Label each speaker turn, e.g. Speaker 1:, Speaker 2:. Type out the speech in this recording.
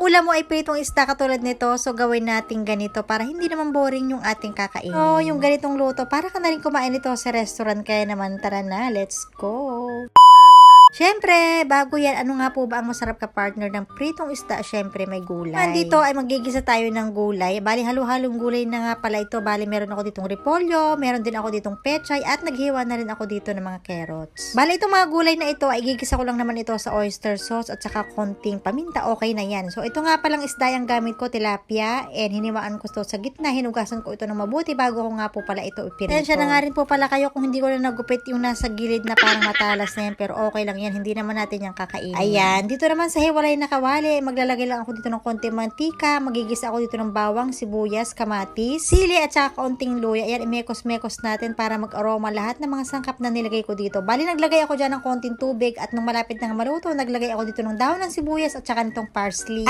Speaker 1: ulam mo ay pritong isda katulad nito, so gawin natin ganito para hindi naman boring yung ating kakainin. So, yung ganitong luto, para ka na rin kumain ito sa restaurant, kaya naman tara na, let's go! Siyempre, bago yan, ano nga po ba ang masarap ka partner ng pritong isda? Siyempre, may gulay. Nandito ay magigisa tayo ng gulay. Bali, halo-halong gulay na nga pala ito. Bali, meron ako ditong repolyo, meron din ako ditong pechay, at naghiwa na rin ako dito ng mga carrots. Bali, itong mga gulay na ito, ay gigisa ko lang naman ito sa oyster sauce at saka konting paminta. Okay na yan. So, ito nga palang isda yung gamit ko, tilapia, and hiniwaan ko ito sa gitna. Hinugasan ko ito ng mabuti bago ko nga po pala ito ipirito. Tensya na nga rin po pala kayo kung hindi ko na nagupit yung nasa gilid na parang matalas na yan, pero okay lang yan, hindi naman natin yung kakainin. Ayan, dito naman sa hiwalay na kawali, maglalagay lang ako dito ng konting mantika, magigisa ako dito ng bawang, sibuyas, kamatis, sili at saka konting luya. Ayan, imekos-mekos natin para mag-aroma lahat ng mga sangkap na nilagay ko dito. Bali, naglagay ako dyan ng konting tubig at nung malapit na maluto, naglagay ako dito ng dahon ng sibuyas at saka nitong parsley.